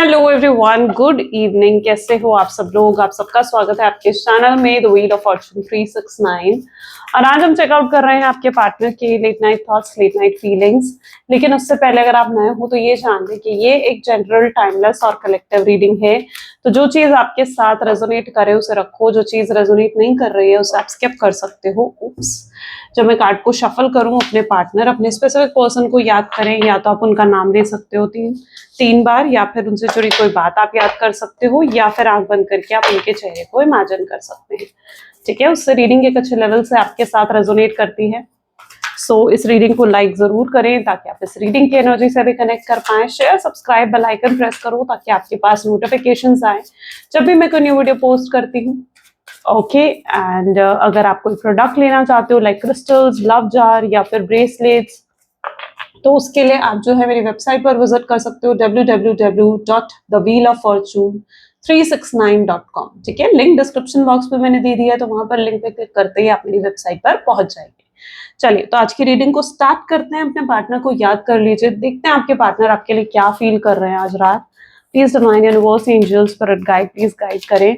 Hello everyone, good evening. कैसे हो आप सब लोग? आप सबका स्वागत है आपके चैनल में द व्हील ऑफ फॉर्चून 369। और आज हम चेकआउट कर रहे हैं आपके पार्टनर के late night thoughts, late night feelings. लेकिन उससे पहले अगर आप नए हो तो ये जान लें कि ये एक जनरल, टाइमलेस और कलेक्टिव रीडिंग है। तो जो चीज आपके साथ रेजोनेट करे उसे रखो, जो चीज रेजोनेट नहीं कर रही है उसे आप स्किप कर सकते हो। उप्स। जब मैं कार्ड को शफल करूं, अपने पार्टनर, अपने स्पेसिफिक पर्सन को याद करें। या तो आप उनका नाम ले सकते हो तीन बार, या फिर उनसे जुड़ी कोई बात आप याद कर सकते हो, या फिर आंख बंद करके आप उनके चेहरे को इमेजिन कर सकते हैं। ठीक है, उससे रीडिंग एक अच्छे लेवल से आपके साथ रेजोनेट करती है। सो इस रीडिंग को लाइक जरूर करें ताकि आप इस रीडिंग की एनर्जी से भी कनेक्ट कर पाएं। Share, subscribe, bell icon press करो ताकि आपके पास नोटिफिकेशंस आए जब भी मैं कोई न्यू वीडियो पोस्ट करती हूँ। ओके एंड अगर आप कोई प्रोडक्ट लेना चाहते हो लाइक क्रिस्टल्स, लव जार या फिर ब्रेसलेट्स, तो उसके लिए आप जो है मेरी वेबसाइट पर विजिट कर सकते हो www.thewheeloffortune369.com। ठीक है, लिंक डिस्क्रिप्शन बॉक्स पे मैंने दे दिया है, तो वहां पर लिंक पे क्लिक करते ही आप मेरी वेबसाइट पर पहुंच जाएंगे। चलिए, तो आज की रीडिंग को स्टार्ट करते हैं। अपने पार्टनर को याद कर लीजिए, देखते हैं आपके पार्टनर आपके लिए क्या फील कर रहे हैं आज रात। Please divine universe, angels, spirit guide, please guide करें।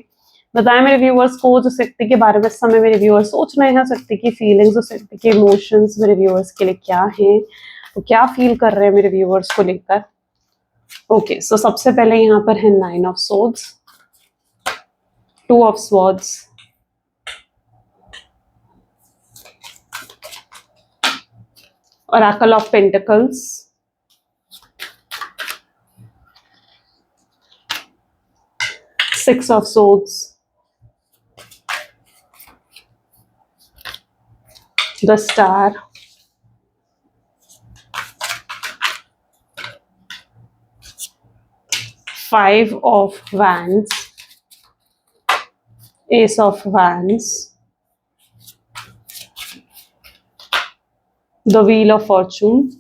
बताएं मेरे व्यूअर्स को जिस व्यक्ति के बारे में इस समय मेरे व्यूअर्स सोच रहे हैं, उस व्यक्ति की फीलिंग्स, उस व्यक्ति के इमोशंस मेरे व्यूअर्स के लिए क्या हैं, तो क्या फील कर रहे हैं मेरे व्यूअर्स को लेकर। ओके, सो सबसे पहले यहाँ पर है 9 of swords, 2 of swords, oracle of pentacles, 6 of swords, the star, 5 of wands, ace of wands, the wheel of fortune,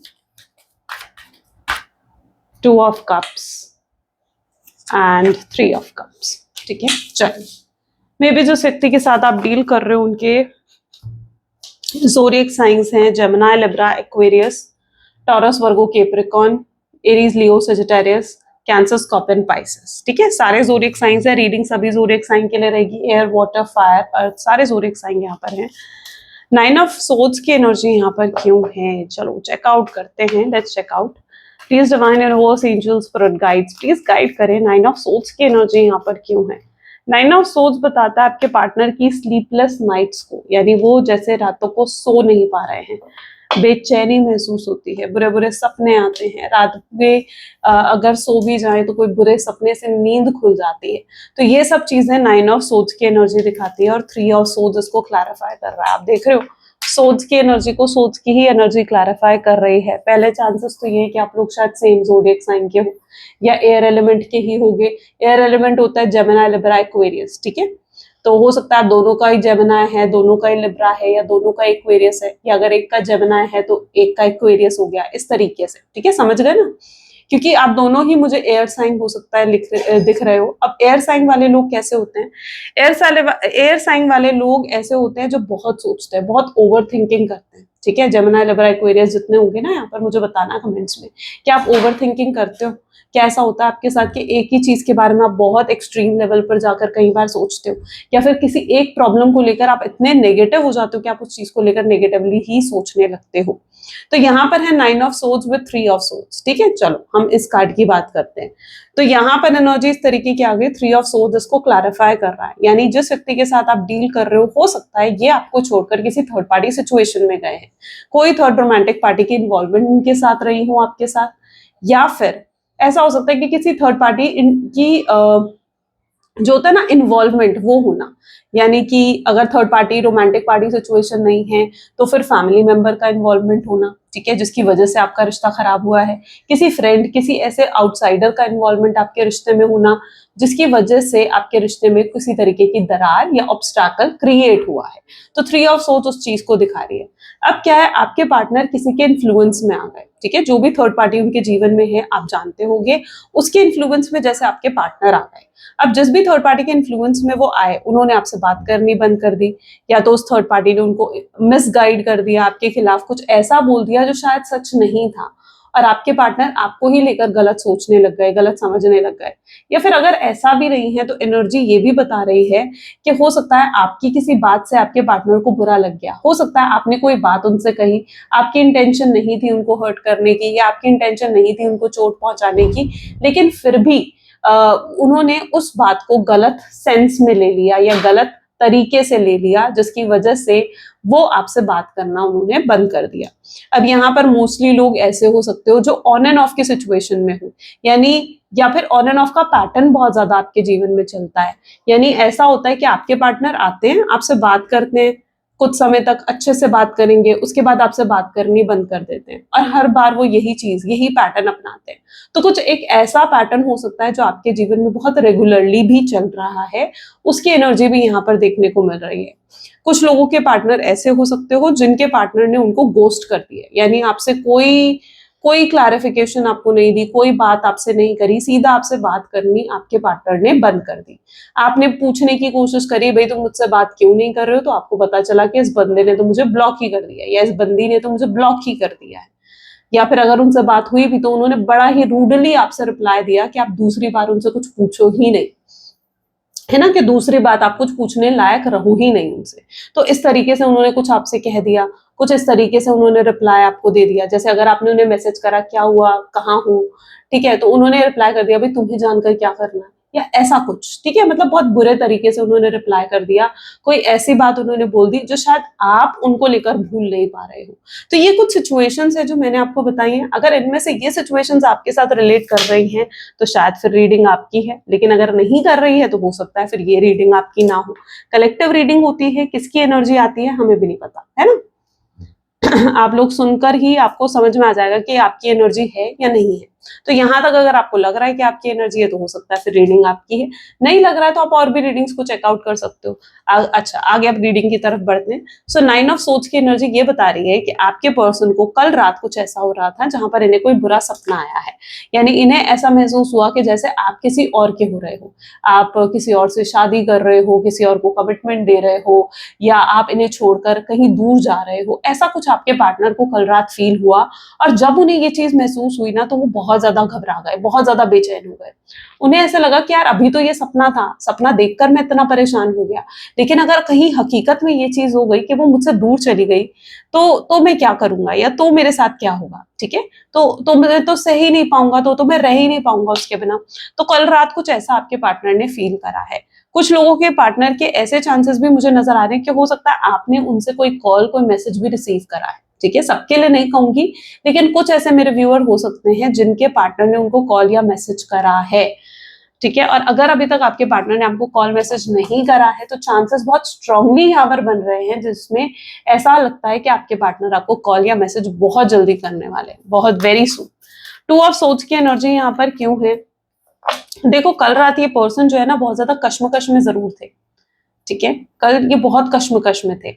2 of cups and 3 of cups। ठीक है, चलिए। मे बी जिस व्यक्ति के साथ आप डील कर रहे हो उनके ज़ोडिएक साइंस हैं जेमिनी, लिब्रा, एक्वेरियस, टॉरस, वर्गो, कैप्रिकॉर्न, एरीज, लियो, सजिटेरियस, कैंसर, स्कॉर्पियन, पाइसेस। ठीक है, सारे ज़ोडिएक साइंस है। रीडिंग सभी ज़ोडिएक साइन के लिए रहेगी। एयर, वाटर, फायर, अर्थ, सारे ज़ोडिएक साइन यहाँ पर हैं। 9 ऑफ सोर्ड्स की एनर्जी यहाँ पर क्यों है, चलो चेकआउट करते हैं। Let's check out. Please divine universe, angels, spirit guides, please guide करें 9 ऑफ सोर्ड्स की एनर्जी यहाँ पर क्यों है। 9 ऑफ सोर्ड्स बताता है आपके पार्टनर की स्लीपलेस नाइट्स को, यानी वो जैसे रातों को सो नहीं पा रहे हैं, बेचैनी महसूस होती है, बुरे बुरे सपने आते हैं रात में। अगर सो भी जाए तो कोई बुरे सपने से नींद खुल जाती है। तो ये सब चीजें 9 ऑफ सोर्ड्स की एनर्जी दिखाती है। और 3 ऑफ सोर्ड्स इसको क्लैरिफाई कर रहा है। आप देख रहे हो, सोर्ड्स की एनर्जी को सोर्ड्स की ही एनर्जी क्लैरिफाई कर रही है। पहले चांसेस तो ये है कि आप लोग शायद सेम ज़ोडिएक साइन के हो या एयर एलिमेंट के ही होंगे। एयर एलिमेंट होता है जेमिनी, लिब्रा, एक्वेरियस। ठीक है, तो हो सकता है दोनों का ही जेमिनी है, दोनों का ही लिब्रा है, या दोनों का एक्वेरियस है, या अगर एक का जेमिनी है तो एक का एक्वेरियस हो गया, इस तरीके से। ठीक है, समझ गए ना, क्योंकि आप दोनों ही मुझे एयर साइन हो सकता है दिख रहे हो। अब एयर साइन वाले लोग कैसे होते हैं? एयर साइन वाले लोग ऐसे होते हैं जो बहुत सोचते हैं, बहुत ओवर थिंकिंग करते हैं। ठीक है, जेमिनी, लिब्रा, एक्वेरियस जितने होंगे ना यहाँ पर, मुझे बताना कमेंट्स में कि आप ओवर थिंकिंग करते हो। क्या ऐसा होता है आपके साथ कि एक ही चीज के बारे में आप बहुत एक्सट्रीम लेवल पर जाकर कई बार सोचते हो, या फिर किसी एक प्रॉब्लम को लेकर आप इतने नेगेटिव हो जाते हो कि आप उस चीज को लेकर नेगेटिवली ही सोचने लगते हो। तो यहाँ पर है 9 of swords with 3 of swords. ठीक है, चलो हम इस कार्ड की बात करते हैं। तो यहाँ पर एनर्जी इस तरीके की आ गई। 3 ऑफ सोर्ड्स इसको क्लैरिफाई कर रहा है, यानी जिस व्यक्ति के साथ आप डील कर रहे हो सकता है ये आपको छोड़कर किसी थर्ड पार्टी सिचुएशन में गए हैं। कोई थर्ड रोमांटिक पार्टी की इन्वॉल्वमेंट उनके साथ रही हो आपके साथ, या फिर ऐसा हो सकता है कि किसी थर्ड पार्टी की जो होता है ना इन्वॉल्वमेंट, वो होना। यानी कि अगर third party romantic party situation नहीं है तो फिर फैमिली मेंबर का इन्वॉल्वमेंट होना। ठीक है, जिसकी वजह से आपका रिश्ता खराब हुआ है। किसी फ्रेंड, किसी ऐसे आउटसाइडर का इन्वॉल्वमेंट आपके रिश्ते में होना जिसकी वजह से आपके रिश्ते में किसी तरीके की दरार या ऑब्स्टैकल क्रिएट हुआ है। तो 3 ऑफ सोर्ड्स उस चीज को दिखा रही है। अब क्या है, आपके पार्टनर किसी के इन्फ्लुएंस में आ गए। ठीक है, जो भी थर्ड पार्टी उनके जीवन में है आप जानते होंगे, उसके इन्फ्लुएंस में जैसे आपके पार्टनर आ गए। अब जिस भी थर्ड पार्टी के इन्फ्लुएंस में वो आए, उन्होंने आपसे बात करनी बंद कर दी, या तो उस थर्ड पार्टी ने उनको मिसगाइड कर दिया, आपके खिलाफ कुछ ऐसा बोल दिया जो शायद सच नहीं था, और आपके पार्टनर आपको ही लेकर गलत सोचने लग गए, गलत समझने लग गए। या फिर अगर ऐसा भी नहीं है तो एनर्जी ये भी बता रही है कि हो सकता है आपकी किसी बात से आपके पार्टनर को बुरा लग गया, हो सकता है आपने कोई बात उनसे कही, आपकी इंटेंशन नहीं थी उनको हर्ट करने की या आपकी इंटेंशन नहीं थी उनको चोट पहुंचाने की, लेकिन फिर भी उन्होंने उस बात को गलत सेंस में ले लिया या गलत तरीके से ले लिया, जिसकी वजह से वो आपसे बात करना उन्होंने बंद कर दिया। अब यहाँ पर मोस्टली लोग ऐसे हो सकते हो जो ऑन एंड ऑफ की सिचुएशन में हो, यानी या फिर ऑन एंड ऑफ का पैटर्न बहुत ज्यादा आपके जीवन में चलता है। यानी ऐसा होता है कि आपके पार्टनर आते हैं, आपसे बात करते हैं, कुछ समय तक अच्छे से बात करेंगे, उसके बाद आपसे बात करनी बंद कर देते हैं और हर बार वो यही चीज, यही पैटर्न अपनाते हैं। तो कुछ एक ऐसा पैटर्न हो सकता है जो आपके जीवन में बहुत रेगुलरली भी चल रहा है, उसकी एनर्जी भी यहाँ पर देखने को मिल रही है। कुछ लोगों के पार्टनर ऐसे हो सकते हो जिनके पार्टनर ने उनको गोस्ट कर दिया, यानी आपसे कोई कोई क्लैरिफिकेशन आपको नहीं दी, कोई बात आपसे नहीं करी, सीधा आपसे बात करनी आपके पार्टनर ने बंद कर दी। आपने पूछने की कोशिश करी, भाई तुम मुझसे बात क्यों नहीं कर रहे हो, तो आपको पता चला कि इस बंदे ने तो मुझे ब्लॉक ही कर दिया या इस बंदी ने तो मुझे ब्लॉक ही कर दिया है। या फिर अगर उनसे बात हुई भी तो उन्होंने बड़ा ही रूडली आपसे रिप्लाई दिया कि आप दूसरी बार उनसे कुछ पूछो ही नहीं, है ना, कि दूसरी बात आप कुछ पूछने लायक रहो ही नहीं उनसे। तो इस तरीके से उन्होंने कुछ आपसे कह दिया, कुछ इस तरीके से उन्होंने रिप्लाई आपको दे दिया। जैसे अगर आपने उन्हें मैसेज करा क्या हुआ, कहाँ हो, ठीक है, तो उन्होंने रिप्लाई कर दिया भाई तुम्हें जानकर क्या करना, या ऐसा कुछ, ठीक है, मतलब बहुत बुरे तरीके से उन्होंने रिप्लाई कर दिया। कोई ऐसी बात उन्होंने बोल दी जो शायद आप उनको लेकर भूल नहीं पा रहे हो। तो ये कुछ सिचुएशंस है जो मैंने आपको बताई हैं। अगर इनमें से ये सिचुएशंस आपके साथ रिलेट कर रही हैं तो शायद फिर रीडिंग आपकी है, लेकिन अगर नहीं कर रही है तो हो सकता है फिर ये रीडिंग आपकी ना हो। कलेक्टिव रीडिंग होती है, किसकी एनर्जी आती है हमें भी नहीं पता, है ना। आप लोग सुनकर ही आपको समझ में आ जाएगा कि आपकी एनर्जी है या नहीं है। तो यहां तक अगर आपको लग रहा है कि आपकी एनर्जी है तो हो सकता है फिर रीडिंग आपकी है, नहीं लग रहा है तो आप और भी रीडिंग्स को चेकआउट कर सकते हो। अच्छा, आगे आप रीडिंग की तरफ बढ़ते हैं। सो 9 ऑफ सोर्ड्स की एनर्जी ये बता रही है कि आपके पर्सन को कल रात कुछ ऐसा हो रहा था जहां पर इन्हें कोई बुरा सपना आया है, यानी इन्हें ऐसा महसूस हुआ कि जैसे आप किसी और के हो रहे हो, आप किसी और से शादी कर रहे हो, किसी और को कमिटमेंट दे रहे हो, या आप इन्हें छोड़कर कहीं दूर जा रहे हो। ऐसा कुछ आपके पार्टनर को कल रात फील हुआ और जब उन्हें ये चीज महसूस हुई ना तो वो बहुत ज्यादा घबरा गए, बहुत ज्यादा बेचैन हो गए। उन्हें ऐसा लगा कि यार अभी तो ये सपना था, सपना देखकर मैं इतना परेशान हो गया, लेकिन अगर कहीं हकीकत में ये चीज हो गई कि वो मुझसे दूर चली गई तो मैं क्या करूंगा, या तो मेरे साथ क्या होगा, ठीक है, तो मैं तो सह ही नहीं पाऊंगा, तो मैं रह ही नहीं पाऊंगा उसके बिना। तो कल रात कुछ ऐसा आपके पार्टनर ने फील करा है। कुछ लोगों के पार्टनर के ऐसे चांसेस भी मुझे नजर आ रहे हैं कि हो सकता है आपने उनसे कोई कॉल, कोई मैसेज भी रिसीव करा है, ठीक है, सबके लिए नहीं कहूंगी, लेकिन कुछ ऐसे मेरे व्यूअर हो सकते हैं जिनके पार्टनर ने उनको कॉल या मैसेज करा है, ठीक है। और अगर अभी तक आपके पार्टनर ने आपको कॉल मैसेज नहीं करा है तो चांसेस बहुत स्ट्रांगली यहाँ पर बन रहे हैं, जिसमें ऐसा लगता है कि आपके पार्टनर आपको कॉल या मैसेज बहुत जल्दी करने वाले हैं, बहुत वेरी सून। 2 ऑफ सोर्ड्स की एनर्जी यहाँ पर क्यों है, देखो कल रात ये पर्सन जो है ना बहुत ज्यादा कश्मकश में जरूर थे, ठीक है, कल ये बहुत कश्मकश में थे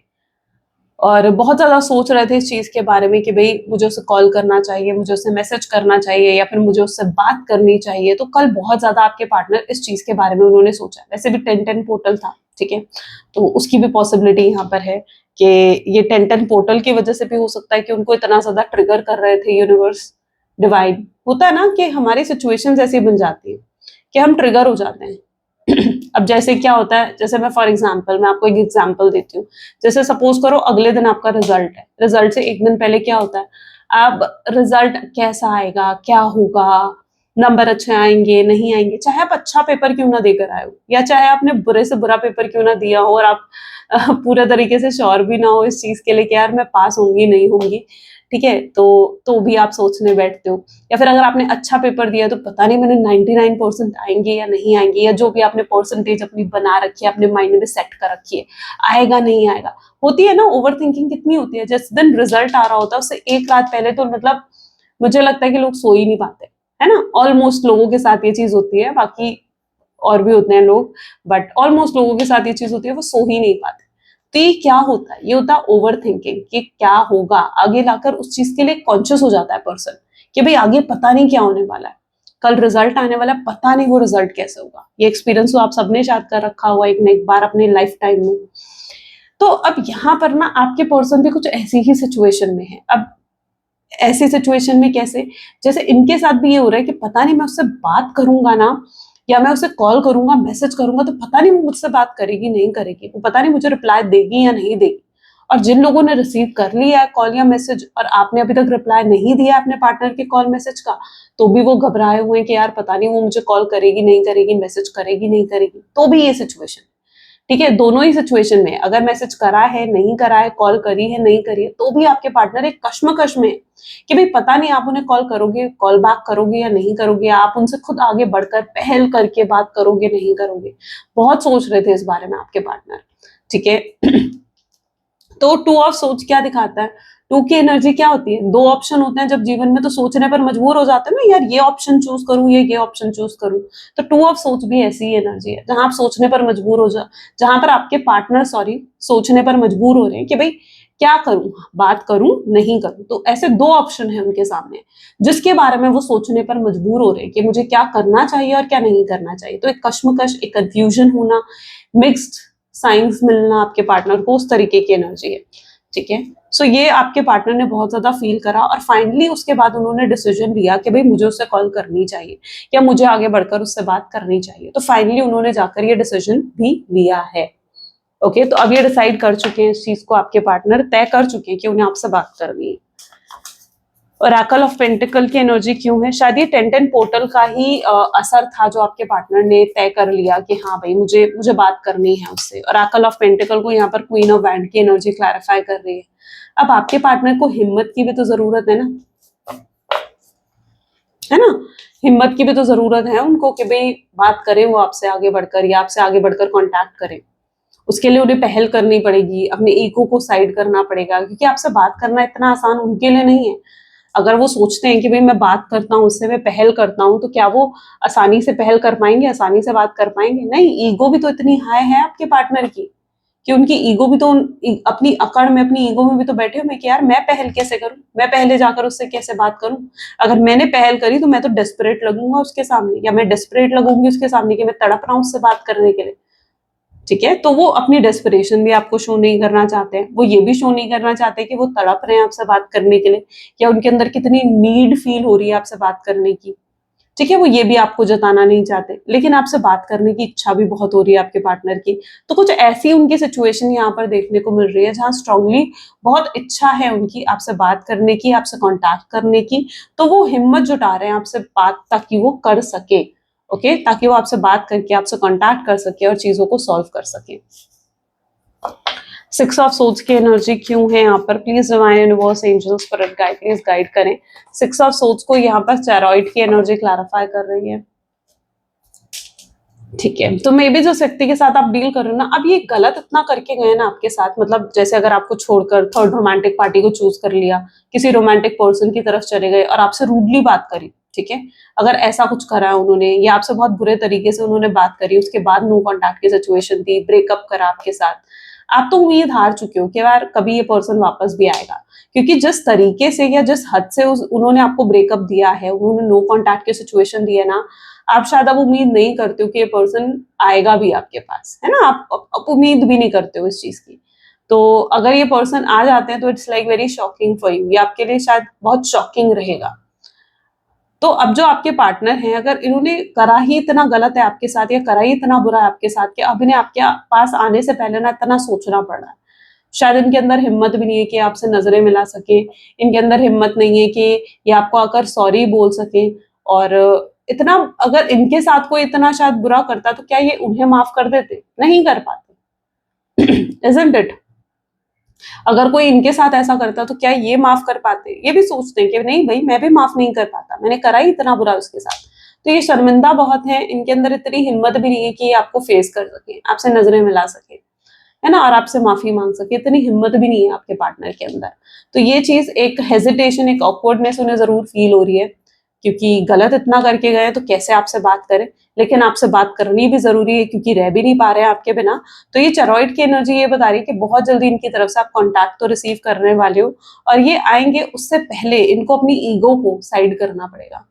और बहुत ज्यादा सोच रहे थे इस चीज के बारे में कि भाई मुझे उसे कॉल करना चाहिए, मुझे उसे मैसेज करना चाहिए, या फिर मुझे उससे बात करनी चाहिए। तो कल बहुत ज्यादा आपके पार्टनर इस चीज के बारे में उन्होंने सोचा। वैसे भी 10-10 पोर्टल था, ठीक है, तो उसकी भी पॉसिबिलिटी यहाँ पर है कि ये 10-10 पोर्टल की वजह से भी हो सकता है कि उनको इतना ज्यादा ट्रिगर कर रहे थे यूनिवर्स, डिवाइन। होता है ना कि हमारी सिचुएशन ऐसी बन जाती है कि हम ट्रिगर हो जाते हैं। अब जैसे क्या होता है, जैसे मैं फॉर एग्जांपल मैं आपको एक एग्जांपल देती हूँ। जैसे सपोज करो अगले दिन आपका रिजल्ट है, रिजल्ट से एक दिन पहले क्या होता है, अब रिजल्ट कैसा आएगा, क्या होगा, नंबर अच्छे आएंगे नहीं आएंगे, चाहे आप अच्छा पेपर क्यों ना देकर आए हो, या चाहे आपने बुरे से बुरा पेपर क्यों ना दिया हो और आप पूरे तरीके से श्योर भी ना हो इस चीज के लिए कि यार मैं पास होंगी नहीं होंगी, ठीक है, तो भी आप सोचने बैठते हो। या फिर अगर आपने अच्छा पेपर दिया तो पता नहीं मैंने 99% आएंगे या नहीं आएंगे, या जो भी आपने परसेंटेज अपनी बना रखी है, अपने माइंड में सेट कर रखी है, आएगा नहीं आएगा। होती है ना ओवर थिंकिंग, कितनी होती है। जिस दिन रिजल्ट आ रहा होता है उससे एक रात पहले तो मतलब मुझे लगता है कि लोग सो ही नहीं पाते, है ना। ऑलमोस्ट लोगों के साथ ये चीज होती है, बाकी और भी होते हैं लोग, बट ऑलमोस्ट लोगों के साथ ये चीज होती है, वो सो ही नहीं पाते। तो ये क्या होता है, ये होता है ओवर थिंकिंग कि क्या होगा आगे, लाकर उस चीज के लिए कॉन्शियस हो जाता है पर्सन कि भाई आगे पता नहीं क्या होने वाला है, कल रिजल्ट आने वाला है, पता नहीं वो रिजल्ट कैसे होगा। ये एक्सपीरियंस तो आप सबने शायद कर रखा होगा एक न एक बार अपने लाइफ टाइम में। तो अब यहाँ पर ना आपके पर्सन भी कुछ ऐसी ही सिचुएशन में है। अब ऐसी सिचुएशन में कैसे, जैसे इनके साथ भी ये हो रहा है कि पता नहीं मैं उससे बात करूंगा ना, या मैं उसे कॉल करूंगा, मैसेज करूंगा, तो पता नहीं वो मुझसे बात करेगी नहीं करेगी, वो पता नहीं मुझे रिप्लाई देगी या नहीं देगी। और जिन लोगों ने रिसीव कर लिया है कॉल या मैसेज और आपने अभी तक रिप्लाई नहीं दिया अपने पार्टनर के कॉल मैसेज का, तो भी वो घबराए हुए हैं कि यार पता नहीं वो मुझे कॉल करेगी नहीं करेगी, मैसेज करेगी नहीं करेगी। तो भी ये सिचुएशन, ठीक है, दोनों ही सिचुएशन में अगर मैसेज करा है नहीं करा है, कॉल करी है नहीं करी है, तो भी आपके पार्टनर एक कश्मकश में है कि भाई पता नहीं आप उन्हें कॉल करोगे, कॉल बैक करोगे या नहीं करोगे, आप उनसे खुद आगे बढ़कर पहल करके बात करोगे नहीं करोगे। बहुत सोच रहे थे इस बारे में आपके पार्टनर, ठीक है। तो टू ऑफ सोच क्या दिखाता है, टू की एनर्जी क्या होती है, दो ऑप्शन होते हैं जब जीवन में, तो सोचने पर मजबूर हो जाते हैं ना, यार ये ऑप्शन चूज करूं या ये ऑप्शन चूज करूं। तो टू ऑफ सोच भी ऐसी ही एनर्जी है, जहां आप सोचने पर मजबूर हो जा, जहां पर आपके पार्टनर सोचने पर मजबूर हो रहे हैं कि भाई क्या करूं, बात करूं नहीं करूं। तो ऐसे दो ऑप्शन है उनके सामने, जिसके बारे में वो सोचने पर मजबूर हो रहे हैं कि मुझे क्या करना चाहिए और क्या नहीं करना चाहिए। तो एक कश्मकश, एक कंफ्यूजन होना, मिक्स्ड साइंस मिलना आपके पार्टनर को, उस तरीके की एनर्जी है, ठीक है। सो ये आपके पार्टनर ने बहुत ज्यादा फील करा और फाइनली उसके बाद उन्होंने डिसीजन लिया कि भाई मुझे उससे कॉल करनी चाहिए या मुझे आगे बढ़कर उससे बात करनी चाहिए। तो फाइनली उन्होंने जाकर ये डिसीजन भी लिया है। ओके, तो अब ये डिसाइड कर चुके हैं इस चीज को, आपके पार्टनर तय कर चुके हैं कि उन्हें आपसे बात करनी है। ओरेकल ऑफ पेंटिकल की एनर्जी क्यों है, शायद ये 10-10 पोर्टल का ही असर था जो आपके पार्टनर ने तय कर लिया कि हाँ भाई मुझे मुझे बात करनी है उससे। ओरेकल ऑफ पेंटिकल को यहाँ पर क्वीन ऑफ वैंड की एनर्जी क्लैरिफाई कर रही है। अब आपके पार्टनर को हिम्मत की भी तो जरूरत है ना, है ना, हिम्मत की भी तो जरूरत है उनको कि भाई बात करें वो आपसे आगे बढ़कर, या आपसे आगे बढ़कर कांटेक्ट करें। उसके लिए उन्हें पहल करनी पड़ेगी, अपने ईगो को साइड करना पड़ेगा, क्योंकि आपसे बात करना इतना आसान उनके लिए नहीं है। अगर वो सोचते हैं कि भाई मैं बात करता हूँ उससे, मैं पहल करता हूँ, तो क्या वो आसानी से पहल कर पाएंगे, आसानी से बात कर पाएंगे? नहीं, ईगो भी तो इतनी हाई है आपके पार्टनर की कि उनकी ईगो भी तो अपनी अकड़ में, अपनी ईगो में भी तो बैठे हुए कि यार मैं पहल कैसे करूं, मैं पहले जाकर उससे कैसे बात करूं। अगर मैंने पहल करी तो मैं तो डेस्परेट लगूंगा उसके सामने, या मैं डेस्परेट लगूंगी उसके सामने कि मैं तड़प रहा हूं उससे बात करने के लिए, ठीक है। तो वो अपनी डेस्परेशन भी आपको शो नहीं करना चाहते हैं, वो ये भी शो नहीं करना चाहते कि वो तड़प रहे हैं आपसे बात करने के लिए, या उनके अंदर कितनी नीड फील हो रही है आपसे बात करने की, ठीक है, वो ये भी आपको जताना नहीं चाहते। लेकिन आपसे बात करने की इच्छा भी बहुत हो रही है आपके पार्टनर की। तो कुछ ऐसी उनकी सिचुएशन यहाँ पर देखने को मिल रही है जहां स्ट्रांगली बहुत इच्छा है उनकी आपसे बात करने की, आपसे कांटेक्ट करने की। तो वो हिम्मत जुटा रहे हैं आपसे बात ताकि वो कर सके, ओके, ताकि वो आपसे बात करके आपसे कांटेक्ट कर सके और चीजों को सॉल्व कर सके। सिक्स ऑफ सोर्ड्स की एनर्जी क्यों है यहाँ पर, please divine universe angels spirit guide please guide करें। सिक्स ऑफ सोर्ड्स को यहाँ पर चेरॉइड की एनर्जी क्लैरिफाई कर रही है, ठीक है। तो मे बी जो व्यक्ति के साथ आप डील कर रहे हो ना, अब ये गलत इतना करके गए ना आपके साथ, मतलब जैसे अगर आपको छोड़कर थर्ड रोमांटिक पार्टी को चूज कर लिया, किसी रोमांटिक पर्सन की तरफ चले गए और आपसे रूडली बात करी, ठीक है, अगर ऐसा कुछ करा है उन्होंने या आपसे बहुत बुरे तरीके से उन्होंने बात करी, उसके बाद नो कॉन्टैक्ट की सिचुएशन थी, ब्रेकअप करा आपके साथ, आप तो उम्मीद हार चुके हो कि यार कभी ये पर्सन वापस भी आएगा। क्योंकि जिस तरीके से या जिस हद से उन्होंने आपको ब्रेकअप दिया है, उन्होंने नो कॉन्टैक्ट की सिचुएशन दी है ना, आप शायद अब उम्मीद नहीं करते हो कि ये पर्सन आएगा भी आपके पास, है ना, आप उम्मीद भी नहीं करते हो इस चीज की। तो अगर ये पर्सन आ जाते हैं तो it's like very shocking for you, ये आपके लिए शायद बहुत शॉकिंग रहेगा। तो अब जो आपके पार्टनर हैं, अगर इन्होंने करा ही इतना गलत है आपके साथ या करा ही इतना बुरा है आपके साथ कि अब इन्हें आपके पास आने से पहले ना इतना सोचना पड़ रहा है, शायद इनके अंदर हिम्मत भी नहीं है कि आपसे नजरें मिला सके, इनके अंदर हिम्मत नहीं है कि ये आपको आकर सॉरी बोल सके। और इतना अगर इनके साथ कोई इतना शायद बुरा करता तो क्या ये उन्हें माफ कर देते? नहीं कर पाते। Isn't it? अगर कोई इनके साथ ऐसा करता तो क्या ये माफ कर पाते? ये भी सोचते हैं कि नहीं भाई मैं भी माफ नहीं कर पाता, मैंने करा ही इतना बुरा उसके साथ। तो ये शर्मिंदा बहुत है, इनके अंदर इतनी हिम्मत भी नहीं है कि ये आपको फेस कर सके, आपसे नजरें मिला सके, है ना, और आपसे माफी मांग सके, इतनी हिम्मत भी नहीं है आपके पार्टनर के अंदर। तो ये चीज एक हेजिटेशन, एक ऑकवर्डनेस उन्हें जरूर फील हो रही है, क्योंकि गलत इतना करके गए तो कैसे आपसे बात करें, लेकिन आपसे बात करनी भी जरूरी है क्योंकि रह भी नहीं पा रहे हैं आपके बिना। तो ये चेरॉइड की एनर्जी ये बता रही है कि बहुत जल्दी इनकी तरफ से आप कॉन्टैक्ट तो रिसीव करने वाले हो, और ये आएंगे उससे पहले इनको अपनी ईगो को साइड करना पड़ेगा,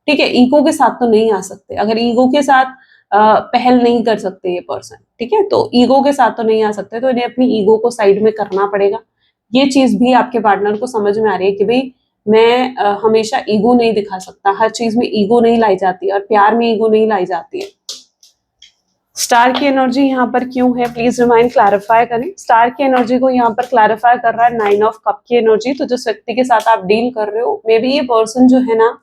ठीक है। ईगो के साथ तो नहीं आ सकते, अगर ईगो के साथ पहल नहीं कर सकते ये पर्सन, ठीक है, तो ईगो के साथ तो नहीं आ सकते, तो इन्हें अपनी ईगो को साइड में करना पड़ेगा। ये चीज भी आपके पार्टनर को समझ में आ रही है कि भाई मैं हमेशा ईगो नहीं दिखा सकता, हर चीज में ईगो नहीं लाई जाती और प्यार में ईगो नहीं लाई जाती है। स्टार की एनर्जी यहाँ पर क्यों है, प्लीज रिमाइंड, क्लैरिफाई करें। स्टार की एनर्जी को यहाँ पर क्लैरिफाई कर रहा है 9 ऑफ कप की एनर्जी। तो जिस व्यक्ति के साथ आप डील कर रहे हो, मे बी ये पर्सन जो है ना,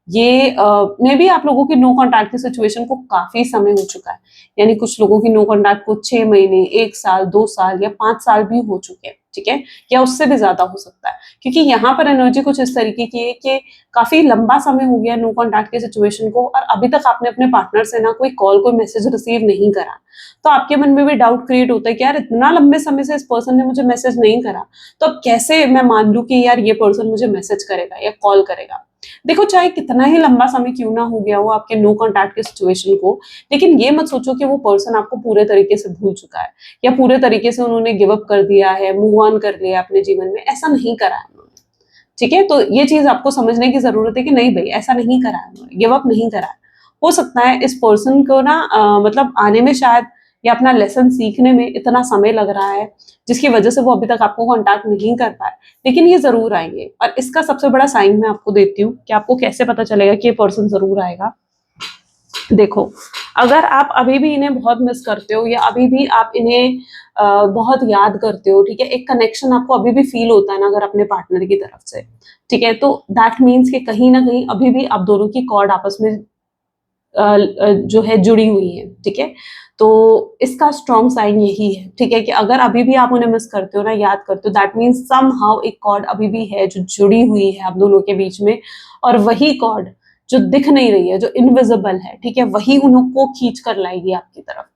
ये मे बी आप लोगों की नो कॉन्टैक्ट की सिचुएशन को काफी समय हो चुका है। यानी कुछ लोगों की नो कॉन्टैक्ट को 6 महीने, 1 साल, 2 साल या 5 साल भी हो चुके हैं, ठीक है, या उससे भी ज्यादा हो सकता है। क्योंकि यहाँ पर एनर्जी कुछ इस तरीके की है कि काफी लंबा समय हो गया नो कॉन्टैक्ट की सिचुएशन को, और अभी तक आपने अपने पार्टनर से ना कोई कॉल, कोई मैसेज रिसीव नहीं करा। तो आपके मन में भी डाउट क्रिएट होता है कि यार इतना लंबे समय से इस पर्सन ने मुझे मैसेज नहीं करा, तो अब कैसे मैं मान लूं कि यार ये पर्सन मुझे मैसेज करेगा या कॉल करेगा। देखो, चाहे कितना ही लंबा समय क्यों ना हो गया हो आपके नो कॉन्टैक्ट के सिचुएशन को, लेकिन ये मत सोचो कि वो पर्सन आपको पूरे तरीके से भूल चुका है या पूरे तरीके से उन्होंने गिव अप कर दिया है, मूव ऑन कर लिया अपने जीवन में। ऐसा नहीं करा है उन्होंने, ठीक है। तो ये चीज आपको समझने की जरूरत है कि नहीं भाई, ऐसा नहीं करा है उन्होंने, गिव अप नहीं करा है। हो सकता है इस पर्सन को ना मतलब आने में शायद, या अपना लेसन सीखने में इतना समय लग रहा है जिसकी वजह से वो अभी तक आपको कांटेक्ट नहीं कर पाए, लेकिन ये जरूर आएंगे। और इसका सबसे बड़ा साइन मैं आपको देती हूँ कि आपको कैसे पता चलेगा कि ये पर्सन जरूर आएगा। देखो, अगर आप अभी भी इन्हें बहुत मिस करते हो या अभी भी आप इन्हें बहुत याद करते हो, ठीक है, एक कनेक्शन आपको अभी भी फील होता है ना अगर अपने पार्टनर की तरफ से, ठीक है, तो दैट मीन्स कि कहीं ना कहीं अभी भी आप दोनों की कॉर्ड आपस में जो है जुड़ी हुई है, ठीक है। तो इसका स्ट्रॉन्ग साइन यही है, ठीक है, कि अगर अभी भी आप उन्हें मिस करते हो ना, याद करते हो, दैट मीन्स समहाउ एक कॉर्ड अभी भी है जो जुड़ी हुई है आप दोनों के बीच में, और वही कॉर्ड जो दिख नहीं रही है, जो इनविजिबल है, ठीक है, वही उनको खींच कर लाएगी आपकी तरफ।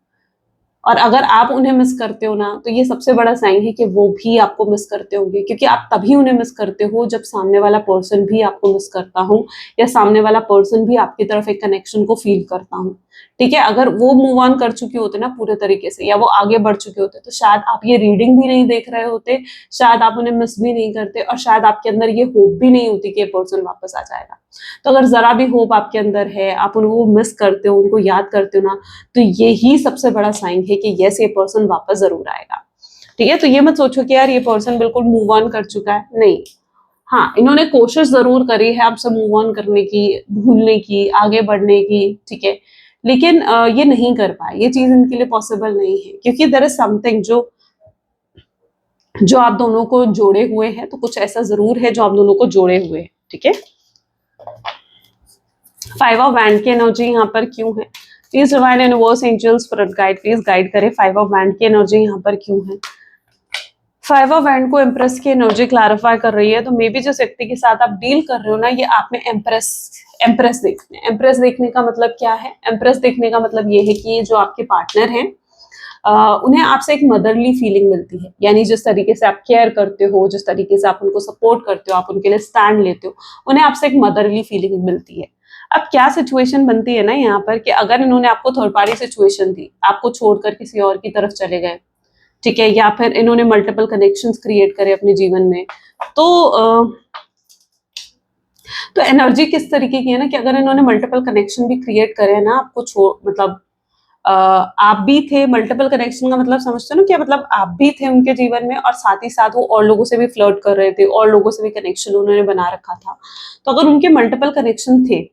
और अगर आप उन्हें मिस करते हो ना, तो ये सबसे बड़ा साइन है कि वो भी आपको मिस करते होंगे, क्योंकि आप तभी उन्हें मिस करते हो जब सामने वाला पर्सन भी आपको मिस करता हो, या सामने वाला पर्सन भी आपकी तरफ एक कनेक्शन को फील करता हो, ठीक है। अगर वो मूव ऑन कर चुके होते ना पूरे तरीके से, या वो आगे बढ़ चुके होते, तो शायद आप ये रीडिंग भी नहीं देख रहे होते, शायद आप उन्हें मिस भी नहीं करते, और शायद आपके अंदर ये होप भी नहीं होती कि ये पर्सन वापस आ जाएगा। तो अगर जरा भी होप आपके अंदर है, आप उनको मिस करते हो, उनको याद करते हो ना, तो यही सबसे बड़ा साइन है कि यस, ये पर्सन वापस जरूर आएगा, ठीक है। तो ये मत सोचो कि यार ये पर्सन बिल्कुल मूव ऑन कर चुका है, नहीं। हाँ, इन्होंने कोशिश जरूर करी है आपसे मूव ऑन करने की, भूलने की, आगे बढ़ने की, ठीक है, लेकिन ये नहीं कर पाए। ये चीज इनके लिए पॉसिबल नहीं है, क्योंकि देयर इज समथिंग जो जो आप दोनों को जोड़े हुए हैं। तो कुछ ऐसा जरूर है जो आप दोनों को जोड़े हुए हैं, ठीक है। 5 ऑफ वैंड की एनर्जी यहाँ पर क्यों है, please divine universe, angels, spirit guide, please guide करें। 5 ऑफ वैंड की एनर्जी यहाँ पर क्यों है। 5 ऑफ वैंड को एम्प्रेस की एनर्जी क्लैरिफाई कर रही है। तो मे बी जिस व्यक्ति के साथ आप डील कर रहे हो ना, ये आप में एम्प्रेस देखने का मतलब क्या है। एम्प्रेस देखने का मतलब ये है कि ये जो आपके पार्टनर हैं, उन्हें आपसे एक मदरली फीलिंग मिलती है। यानी जिस तरीके से आप केयर करते हो, जिस तरीके से आप उनको सपोर्ट करते हो, आप उनके लिए स्टैंड लेते हो, उन्हें आपसे एक मदरली फीलिंग मिलती है। अब क्या सिचुएशन बनती है ना यहाँ पर, कि अगर इन्होंने आपको थर्ड पार्टी सिचुएशन दी, आपको छोड़कर किसी और की तरफ चले गए, ठीक है, या फिर इन्होंने मल्टीपल कनेक्शंस क्रिएट करे अपने जीवन में, तो एनर्जी किस तरीके की है ना, कि अगर इन्होंने मल्टीपल कनेक्शन भी क्रिएट करे हैं ना, आपको मतलब आप भी थे। मल्टीपल कनेक्शन का मतलब समझते हो ना, क्या मतलब आप भी थे उनके जीवन में, और साथ ही साथ वो और लोगों से भी फ्लर्ट कर रहे थे, और लोगों से भी कनेक्शन उन्होंने बना रखा था। तो अगर उनके मल्टीपल कनेक्शन थे,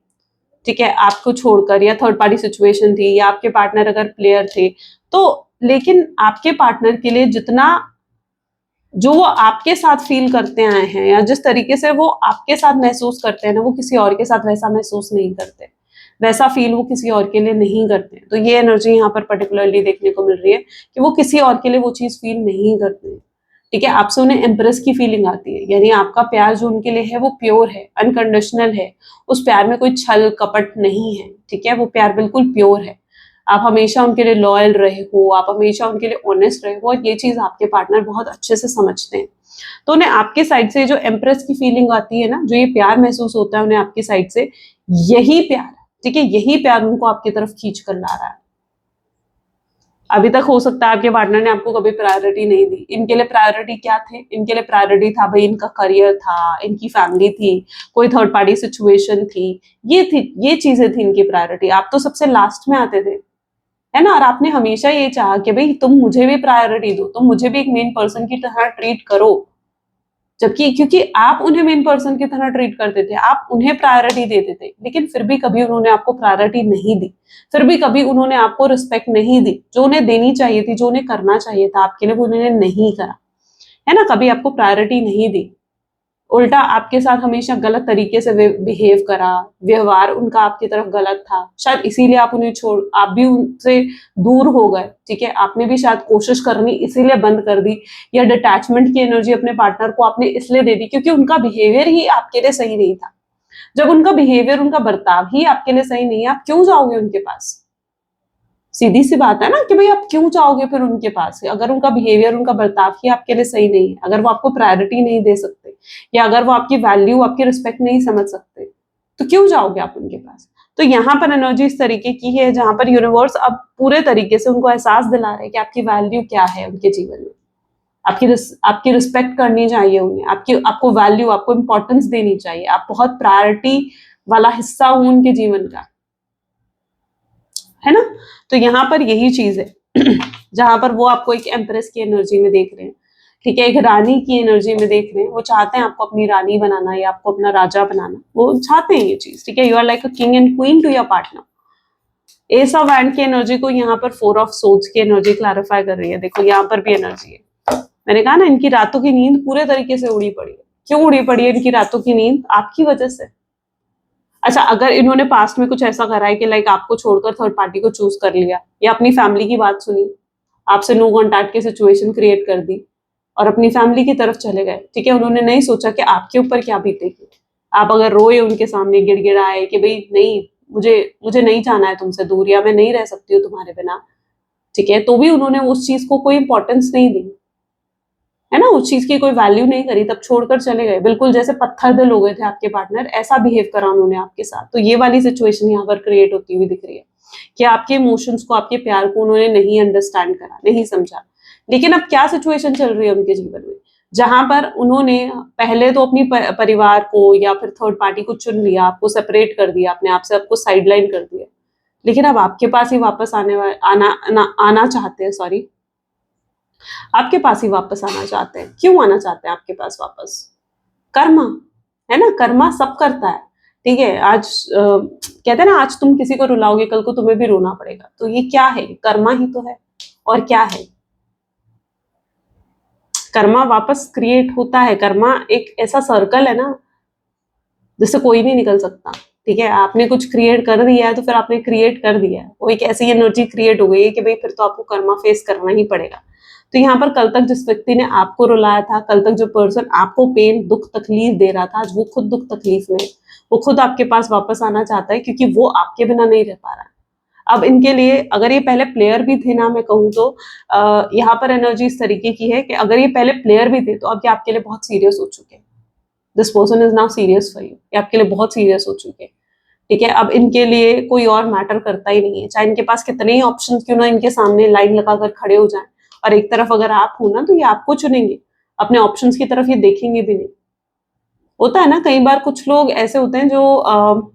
ठीक है, आपको छोड़कर, या थर्ड पार्टी सिचुएशन थी, या आपके पार्टनर अगर प्लेयर थे, तो लेकिन आपके पार्टनर के लिए जितना जो वो आपके साथ फील करते आए हैं, या जिस तरीके से वो आपके साथ महसूस करते हैं ना, वो किसी और के साथ वैसा महसूस नहीं करते, वैसा फील वो किसी और के लिए नहीं करते। तो ये एनर्जी यहाँ पर पर्टिकुलरली देखने को मिल रही है कि वो किसी और के लिए वो चीज फील नहीं करते, ठीक है। आपसे उन्हें इम्प्रेस की फीलिंग आती है, यानी आपका प्यार जो उनके लिए है वो प्योर है, अनकंडीशनल है। उस प्यार में कोई छल कपट नहीं है, ठीक है, वो प्यार बिल्कुल प्योर है। आप हमेशा उनके लिए लॉयल रहे हो, आप हमेशा उनके लिए ऑनेस्ट रहे हो, और ये चीज आपके पार्टनर बहुत अच्छे से समझते हैं। तो उन्हें आपके साइड से जो एम्प्रेस की फीलिंग आती है ना, जो ये प्यार महसूस होता है उन्हें आपकी साइड से, यही प्यार, ठीक है, यही प्यार उनको आपकी तरफ खींच कर ला रहा है। अभी तक हो सकता है आपके पार्टनर ने आपको कभी प्रायोरिटी नहीं दी। इनके लिए प्रायोरिटी क्या थे, इनके लिए प्रायोरिटी था भाई इनका करियर था, इनकी फैमिली थी, कोई थर्ड पार्टी सिचुएशन थी, ये चीजें थी इनकी प्रायोरिटी। आप तो सबसे लास्ट में आते थे, है ना। और आपने हमेशा ये चाहा कि भाई तुम मुझे भी प्रायोरिटी दो, तुम मुझे भी एक मेन पर्सन की तरह ट्रीट करो, जबकि क्योंकि आप उन्हें मेन पर्सन की तरह ट्रीट करते थे, आप उन्हें प्रायोरिटी देते थे, लेकिन फिर भी कभी उन्होंने आपको प्रायोरिटी नहीं दी, फिर भी कभी उन्होंने आपको रिस्पेक्ट नहीं दी, जो उन्हें देनी चाहिए थी, जो उन्हें करना चाहिए था आपके लिए, वो उन्होंने नहीं करा, है ना। कभी आपको प्रायोरिटी नहीं दी, उल्टा आपके साथ हमेशा गलत तरीके से बिहेव करा, व्यवहार उनका आपकी तरफ गलत था, शायद इसीलिए आप उन्हें छोड़, आप भी उनसे दूर हो गए, ठीक है। आपने भी शायद कोशिश करनी इसीलिए बंद कर दी, या डिटैचमेंट की एनर्जी अपने पार्टनर को आपने इसलिए दे दी क्योंकि उनका बिहेवियर ही आपके लिए सही नहीं था। जब उनका बिहेवियर, उनका बर्ताव ही आपके लिए सही नहीं है, आप क्यों जाओगे उनके पास? सीधी सी बात है ना कि भाई आप क्यों जाओगे फिर उनके पास, अगर उनका बिहेवियर, उनका बर्ताव ही आपके लिए सही नहीं है, अगर वो आपको प्रायोरिटी नहीं दे सकते, या अगर वो आपकी वैल्यू, आपकी रिस्पेक्ट नहीं समझ सकते, तो क्यों जाओगे आप उनके पास? तो यहाँ पर एनर्जी इस तरीके की है जहां पर यूनिवर्स अब पूरे तरीके से उनको एहसास दिला रहे हैं कि आपकी वैल्यू क्या है उनके जीवन में, आपकी रिस्पेक्ट करनी चाहिए उन्हें, आपको वैल्यू, आपको इंपॉर्टेंस देनी चाहिए, आप बहुत प्रायोरिटी वाला हिस्सा हो उनके जीवन का, है ना। तो यहाँ पर यही चीज है जहां पर वो आपको एक एम्प्रेस की एनर्जी में देख रहे हैं, ठीक है, एक रानी की एनर्जी में देख रहे हैं, वो चाहते हैं आपको अपनी रानी बनाना या आपको अपना राजा बनाना, वो चाहते हैं ये चीज, ठीक है। You are like a king and queen to your partner. Ace of wand की एनर्जी को यहाँ पर फोर ऑफ सोर्ड्स की एनर्जी क्लैरिफाई कर रही है। देखो यहाँ पर भी एनर्जी है, मैंने कहा ना इनकी रातों की नींद पूरे तरीके से उड़ी पड़ी है। क्यों उड़ी पड़ी है इनकी रातों की नींद? आपकी वजह से। अच्छा, अगर इन्होंने पास्ट में कुछ ऐसा करा है कि लाइक आपको छोड़कर थर्ड पार्टी को चूज कर लिया, या अपनी फैमिली की बात सुनी, आपसे नो कॉन्टैक्ट की सिचुएशन क्रिएट कर दी और अपनी फैमिली की तरफ चले गए, ठीक है, उन्होंने नहीं सोचा कि आपके ऊपर क्या बीतेगी। आप अगर रोए उनके सामने, गिड़गिड़ाए कि भाई नहीं, मुझे मुझे नहीं जाना है तुमसे दूर, या मैं नहीं रह सकती हूँ तुम्हारे बिना, ठीक है, तो भी उन्होंने उस चीज को कोई इंपॉर्टेंस नहीं दी, है ना, उस चीज की कोई वैल्यू नहीं करी, तब छोड़कर चले गए, बिल्कुल जैसे पत्थर दिल हो गए थे आपके पार्टनर, ऐसा बिहेव करा उन्होंने आपके साथ। तो ये वाली सिचुएशन यहाँ पर क्रिएट होती हुई दिख रही है कि आपके इमोशंस को, आपके प्यार को उन्होंने नहीं अंडरस्टैंड करा, नहीं समझा। लेकिन अब क्या सिचुएशन चल रही है उनके जीवन में, जहां पर उन्होंने पहले तो अपनी परिवार को या फिर थर्ड पार्टी को चुन लिया, आपको सेपरेट कर दिया, अपने आप से आपको साइडलाइन कर दिया, लेकिन अब आपके पास ही वापस आना चाहते हैं, सॉरी, आपके पास ही वापस आना चाहते हैं। क्यों आना चाहते हैं आपके पास वापस? कर्मा, है ना, कर्मा सब करता है, ठीक है। आज कहते हैं ना, आज तुम किसी को रुलाओगे, कल को तुम्हें भी रोना पड़ेगा। तो ये क्या है? कर्मा ही तो है, और क्या है? कर्मा वापस क्रिएट होता है। कर्मा एक ऐसा सर्कल है ना जिससे कोई नहीं निकल सकता, ठीक है। आपने कुछ क्रिएट कर दिया है तो फिर आपने क्रिएट कर दिया है, वो एक ऐसी एनर्जी क्रिएट हो गई है कि भाई फिर तो आपको कर्मा फेस करना ही पड़ेगा। तो यहाँ पर कल तक जिस व्यक्ति ने आपको रुलाया था, कल तक जो पर्सन आपको पेन, दुख, तकलीफ दे रहा था, आज वो खुद दुख तकलीफ में, वो खुद आपके पास वापस आना चाहता है क्योंकि वो आपके बिना नहीं रह पा रहा है। अब इनके लिए, अगर ये पहले प्लेयर भी थे ना, मैं कहूँ तो यहाँ पर एनर्जी इस तरीके की है कि अगर ये पहले प्लेयर भी थे तो अब ये आपके लिए बहुत सीरियस हो चुके हैं। This person is now serious for you, ये आपके लिए बहुत सीरियस हो चुके हैं, ठीक है। अब इनके लिए कोई और मैटर करता ही नहीं है, चाहे इनके पास कितने ही ऑप्शंस क्यों ना इनके सामने लाइन लगाकर खड़े हो जाएं, और एक तरफ अगर आप हो ना तो ये आपको चुनेंगे, अपने ऑप्शंस की तरफ ये देखेंगे भी नहीं। होता है ना कई बार कुछ लोग ऐसे होते हैं जो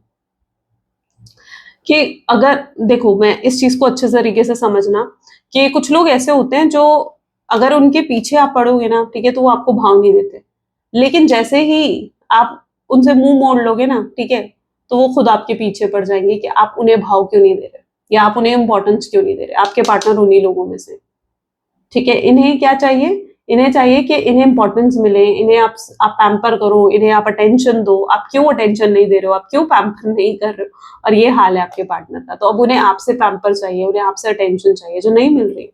कि अगर, देखो मैं इस चीज को अच्छे तरीके से समझना, कि कुछ लोग ऐसे होते हैं जो अगर उनके पीछे आप पड़ोगे ना, ठीक है, तो वो आपको भाव नहीं देते, लेकिन जैसे ही आप उनसे मुंह मोड़ लोगे ना, ठीक है, तो वो खुद आपके पीछे पड़ जाएंगे कि आप उन्हें भाव क्यों नहीं दे रहे, या आप उन्हें इंपॉर्टेंस क्यों नहीं दे रहे। आपके पार्टनर उन्हीं लोगों में से, ठीक है। इन्हें क्या चाहिए? इन्हें चाहिए कि इन्हें इंपॉर्टेंस मिले, इन्हें आप पैम्पर करो, इन्हें आप अटेंशन दो। आप क्यों अटेंशन नहीं दे रहे हो? आप क्यों पैम्पर नहीं कर रहे हो? और ये हाल है आपके पार्टनर का। तो अब उन्हें आपसे पैम्पर चाहिए, उन्हें आपसे अटेंशन चाहिए, जो नहीं मिल रही,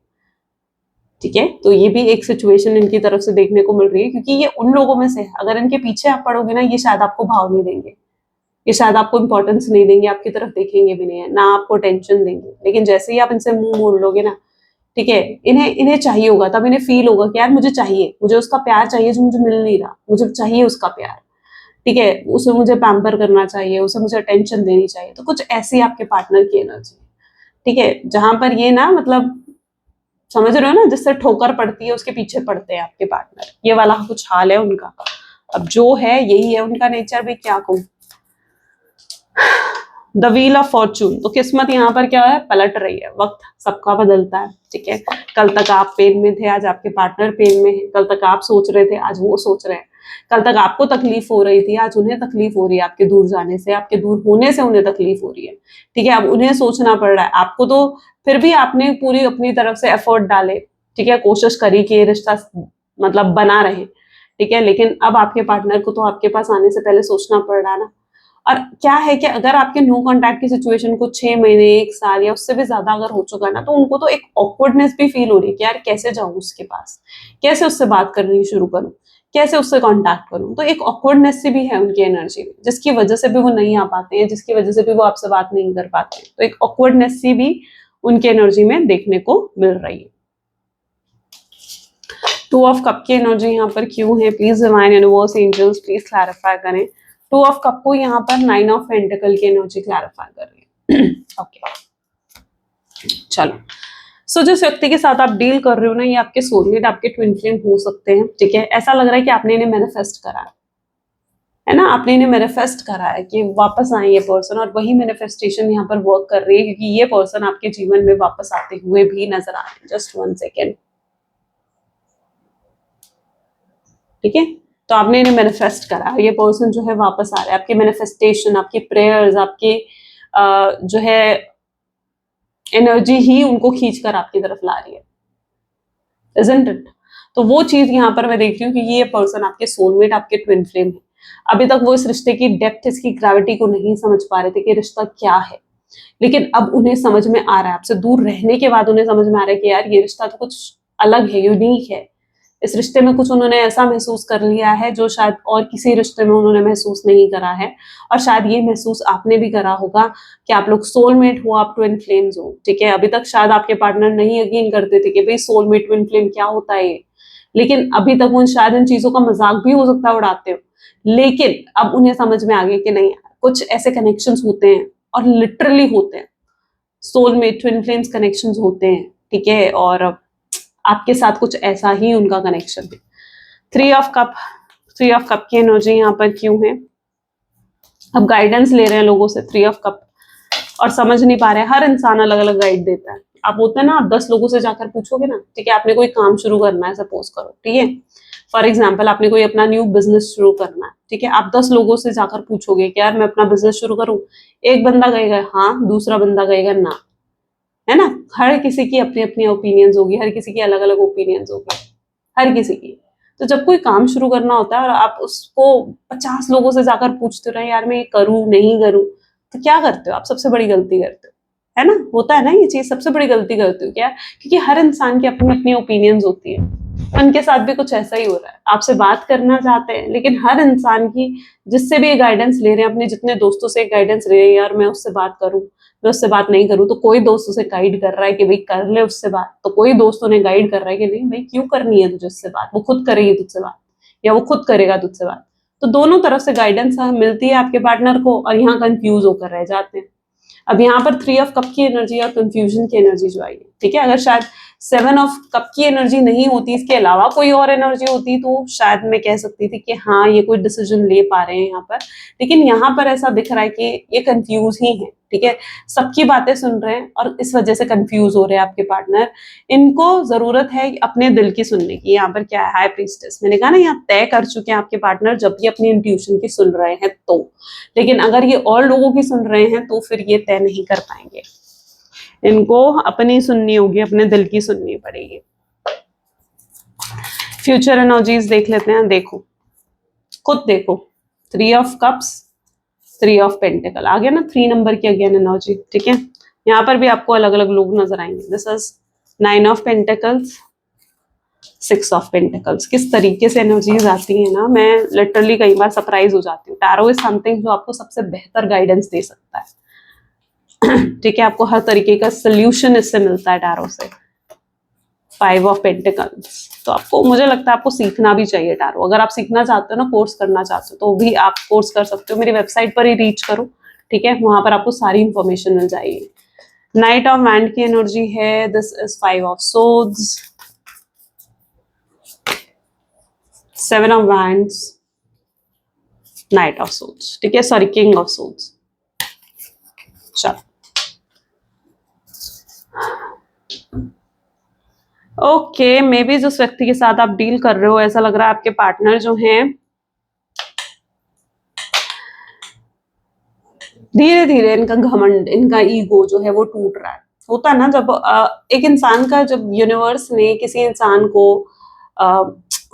ठीक है। तो ये भी एक सिचुएशन इनकी तरफ से देखने को मिल रही है, क्योंकि ये उन लोगों में से है, अगर इनके पीछे आप पड़ोगे ना, ये शायद आपको भाव नहीं देंगे, ये शायद आपको इंपॉर्टेंस नहीं देंगे, आपकी तरफ देखेंगे भी नहीं है, ना आपको टेंशन देंगे। लेकिन जैसे ही आप इनसे मुंह मोड़ लोगे ना, ठीक है, इन्हें इन्हें चाहिए होगा, तब इन्हें फील होगा कि यार मुझे चाहिए, मुझे उसका प्यार चाहिए जो मुझे मिल नहीं रहा, मुझे चाहिए उसका प्यार, ठीक है, उसे मुझे पैम्पर करना चाहिए, उसे मुझे अटेंशन देनी चाहिए। तो कुछ ऐसी आपके पार्टनर की एनर्जी, ठीक है, जहां पर ये ना, मतलब समझ रहे हो ना, जिससे ठोकर पड़ती है उसके पीछे पड़ते हैं आपके पार्टनर, ये वाला कुछ हाल है उनका। अब जो है यही है उनका नेचर भी, क्या कहूं। द व्हील ऑफ फॉर्चून, तो किस्मत यहाँ पर क्या है, पलट रही है। वक्त सबका बदलता है, ठीक है। कल तक आप पेन में थे, आज आपके पार्टनर पेन में है। कल तक आप सोच रहे थे, आज वो सोच रहे हैं। कल तक आपको तकलीफ हो रही थी, आज उन्हें तकलीफ हो रही है आपके दूर जाने से, आपके दूर होने से उन्हें तकलीफ हो रही है, ठीक है। अब उन्हें सोचना पड़ रहा है, आपको तो फिर भी आपने पूरी अपनी तरफ से एफर्ट डाले, ठीक है, कोशिश करी कि ये रिश्ता मतलब बना रहे, ठीक है, लेकिन अब आपके पार्टनर को तो आपके पास आने से पहले सोचना पड़ रहा है ना। और क्या है कि अगर आपके नो कांटेक्ट की सिचुएशन को 6 महीने, 1 साल या उससे भी ज्यादा अगर हो चुका है ना, तो उनको तो एक ऑकवर्डनेस भी फील हो रही है कि यार कैसे जाऊं उसके पास, कैसे उससे बात करनी शुरू करूं, कैसे उससे कांटेक्ट करूं। तो एक ऑकवर्डनेस सी भी है उनकी एनर्जी में, जिसकी वजह से भी वो नहीं आ पाते हैं, जिसकी वजह से भी वो आपसे बात नहीं कर पाते हैं। तो एक ऑकवर्डनेस सी भी उनकी एनर्जी में देखने को मिल रही है। 2 ऑफ कप की एनर्जी यहाँ पर क्यों है? Please divine universe angels please clarify करें। 2 ऑफ कप को यहाँ पर 9 ऑफ पेंटिकल की एनर्जी क्लैरिफाई कर रही है। ओके, चलो। सो जिस व्यक्ति के साथ आप डील कर रहे हो ना, ये आपके सोलमेट, आपके ट्विन फ्लेम हो सकते हैं, ठीक है। ऐसा लग रहा है कि आपने इन्हें मैनिफेस्ट करा है ना, आपने इन्हें मैनिफेस्ट करा है कि वापस आए ये पर्सन, और वही मैनिफेस्टेशन यहाँ पर वर्क कर रही है, क्योंकि ये पर्सन आपके जीवन में वापस आते हुए भी नजर आ रहे हैं। जस्ट 1 सेकेंड, ठीक है। तो आपने इन्हें मैनिफेस्ट करा, ये पर्सन जो है वापस आ रहा है। आपके मैनिफेस्टेशन, आपकी प्रेयर्स, आपके जो है एनर्जी ही उनको खींचकर आपकी तरफ ला रही है, इजंट इट? तो वो चीज यहाँ पर मैं देख रही हूँ कि ये पर्सन आपके सोलमेट, आपके ट्विन फ्लेम है। अभी तक वो इस रिश्ते की डेप्थ, इसकी ग्रेविटी को नहीं समझ पा रहे थे कि रिश्ता क्या है, लेकिन अब उन्हें समझ में आ रहा है। आपसे दूर रहने के बाद उन्हें समझ में आ रहा है कि यार ये रिश्ता तो कुछ अलग है, यूनिक है। इस रिश्ते में कुछ उन्होंने ऐसा महसूस कर लिया है जो शायद और किसी रिश्ते में उन्होंने महसूस नहीं करा है, और शायद ये महसूस आपने भी करा होगा कि आप लोग सोलमेट हो, आप ट्विन फ्लेम्स हो, ठीक है। अभी तक शायद आपके पार्टनर नहीं यकीन करते थे कि भाई सोलमेट ट्विन फ्लेम क्या होता है ये, लेकिन अभी तक वो शायद इन चीजों का मजाक भी हो सकता है उड़ाते हो, लेकिन अब उन्हें समझ में आ गया कि नहीं, कुछ ऐसे कनेक्शंस होते हैं, और लिटरली होते हैं, सोलमेट ट्विन फ्लेम्स कनेक्शंस होते हैं, ठीक है। और आपके साथ कुछ ऐसा ही उनका कनेक्शन है। 3 ऑफ कप, 3 ऑफ कप की एनर्जी यहाँ पर क्यों है? अब गाइडेंस ले रहे हैं लोगों से 3 ऑफ कप, और समझ नहीं पा रहे हैं। हर इंसान अलग अलग गाइड देता है। आप होते हैं ना, आप 10 लोगों से जाकर पूछोगे ना, ठीक है, आपने कोई काम शुरू करना है, सपोज करो, ठीक है, फॉर एग्जाम्पल आपने कोई अपना न्यू बिजनेस शुरू करना है, ठीक है। आप 10 लोगों से जाकर पूछोगे कि यार मैं अपना बिजनेस शुरू करूं, एक बंदा कहेगा हाँ, दूसरा बंदा कहेगा ना, है ना। हर किसी की अपनी अपनी ओपिनियंस होगी, हर किसी की अलग अलग ओपिनियंस होगी, हर किसी की। तो जब कोई काम शुरू करना होता है और आप उसको 50 लोगों से जाकर पूछते रहे यार मैं ये करूं नहीं करूं, तो क्या करते हो आप? सबसे बड़ी गलती करते हो, है ना। होता है ना ये चीज, सबसे बड़ी गलती करते हो क्या? क्योंकि हर इंसान की अपनी अपनी ओपिनियंस होती है। उनके साथ भी कुछ ऐसा ही हो रहा है, आपसे बात करना चाहते हैं, लेकिन हर इंसान की, जिससे भी गाइडेंस ले रहे हैं, अपने जितने दोस्तों से गाइडेंस ले रहे हैं, यार मैं उससे बात करूं, मैं उससे बात नहीं करूं, तो कोई दोस्त उसे गाइड कर रहा है कि भाई कर ले उससे बात, तो कोई दोस्त उन्हें गाइड कर रहा है कि नहीं भाई क्यों करनी है तुझे उससे बात, वो खुद करेगी तुझसे बात, या वो खुद करेगा तुझसे बात। तो दोनों तरफ से गाइडेंस मिलती है आपके पार्टनर को, और यहाँ कंफ्यूज होकर रह जाते हैं। अब यहाँ पर 3 ऑफ कप की एनर्जी और कंफ्यूजन की एनर्जी जो आई है, ठीक है। अगर शायद 7 ऑफ कप की एनर्जी नहीं होती, इसके अलावा कोई और एनर्जी होती, तो शायद मैं कह सकती थी कि हाँ ये कोई डिसीजन ले पा रहे हैं यहाँ पर, लेकिन यहाँ पर ऐसा दिख रहा है कि ये कंफ्यूज ही है, ठीक है। सबकी बातें सुन रहे हैं और इस वजह से कंफ्यूज हो रहे हैं आपके पार्टनर। इनको जरूरत है अपने दिल की सुनने की। यहाँ पर क्या है, हाई प्रीस्टेस, मैंने कहा ना, यहाँ तय कर चुके हैं आपके पार्टनर जब भी अपनी इंट्यूशन की सुन रहे हैं तो, लेकिन अगर ये और लोगों की सुन रहे हैं तो फिर ये तय नहीं कर पाएंगे। इनको अपनी सुननी होगी, अपने दिल की सुननी पड़ेगी। फ्यूचर एनर्जीज देख लेते हैं। देखो, खुद देखो, 3 ऑफ कप्स, 3 ऑफ पेंटिकल आ गया ना, 3 नंबर की अगेन एनर्जी, ठीक है। यहाँ पर भी आपको अलग अलग लोग नजर आएंगे। This is 9 of pentacles, 6 of pentacles. किस तरीके से एनर्जीज आती है ना, मैं लिटरली कई बार सरप्राइज हो जाती हूँ। टैरो इज समथिंग जो आपको सबसे बेहतर गाइडेंस दे सकता है, ठीक है। आपको हर तरीके का सोल्यूशन इससे मिलता है टैरो से। 5 ऑफ पेंटिकल्स, तो आपको, मुझे लगता है आपको सीखना भी चाहिए टैरो। अगर आप सीखना चाहते हो ना, कोर्स करना चाहते हो, तो भी आप कोर्स कर सकते हो। मेरी वेबसाइट पर ही रीच करो, ठीक है, वहां पर आपको सारी इंफॉर्मेशन मिल जाएगी। नाइट ऑफ वैंड की एनर्जी है। This is 5 of swords, 7 of wands, night of swords, ठीक है, सॉरी, किंग ऑफ सोर्ड्स। चलो, ओके, मे बी जिस व्यक्ति के साथ आप डील कर रहे हो, ऐसा लग रहा है आपके पार्टनर जो हैं धीरे धीरे इनका घमंड, इनका ईगो जो है वो टूट रहा है। होता है ना, जब एक इंसान का, जब यूनिवर्स ने किसी इंसान को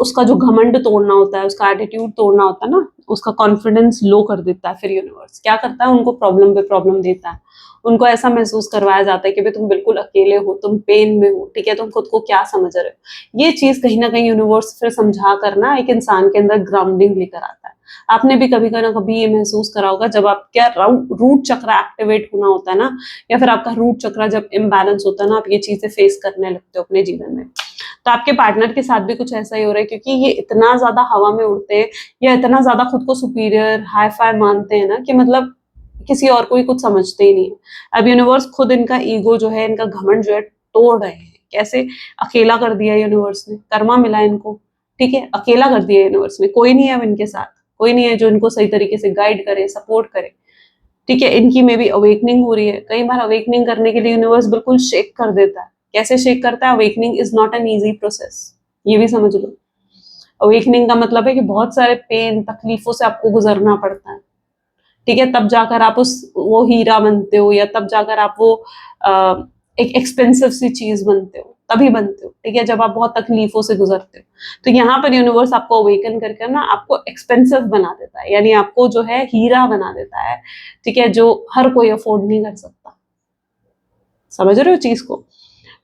उसका जो घमंड तोड़ना होता है, उसका एटीट्यूड तोड़ना होता है ना, उसका कॉन्फिडेंस लो कर देता है, फिर यूनिवर्स क्या करता है, उनको प्रॉब्लम पे प्रॉब्लम देता है। उनको ऐसा महसूस करवाया जाता है कि भाई तुम बिल्कुल अकेले हो, तुम पेन में हो, ठीक है, तुम खुद को क्या समझ रहे हो। ये चीज कहीं ना कहीं यूनिवर्स फिर समझा करना एक इंसान के अंदर ग्राउंडिंग लेकर आता है। आपने भी कभी ना कभी ये महसूस करा होगा, जब आपका रूट चक्र एक्टिवेट होना होता है ना, या फिर आपका रूट चक्र जब इम्बैलेंस होता है ना, आप ये चीजें फेस करने लगते हो अपने जीवन में। तो आपके पार्टनर के साथ भी कुछ ऐसा ही हो रहा है, क्योंकि ये इतना ज्यादा हवा में उड़ते हैं, या इतना ज्यादा खुद को सुपीरियर हाई फाई मानते हैं ना, कि मतलब किसी और को ही कुछ समझते ही नहीं है। अब यूनिवर्स खुद इनका ईगो जो है, इनका घमंड जो है, तोड़ रहे हैं। कैसे? अकेला कर दिया यूनिवर्स ने, कर्मा मिला इनको, ठीक है, अकेला कर दिया यूनिवर्स ने, कोई नहीं है अब इनके साथ, कोई नहीं है जो इनको सही तरीके से गाइड करे, सपोर्ट करे, ठीक है। इनकी में भी अवेकनिंग हो रही है। कई बार अवेकनिंग करने के लिए यूनिवर्स बिल्कुल शेक कर देता है। कैसे शेक करता है? Awakening is not an easy process, ये भी समझ लो। अवेकनिंग का मतलब है कि बहुत सारे पेन, तकलीफों से आपको गुजरना पड़ता है, ठीक है, तब जाकर आप उस वो हीरा बनते हो, या तब जाकर आप वो एक एक्सपेंसिव सी चीज बनते हो, तभी बनते हो, ठीक है, जब आप बहुत तकलीफों से गुजरते हो। तो यहाँ पर यूनिवर्स आपको अवेकन करके ना आपको एक्सपेंसिव बना देता है, यानी आपको जो है हीरा बना देता है, ठीक है, जो हर कोई अफोर्ड नहीं कर सकता। समझ रहे हो चीज को?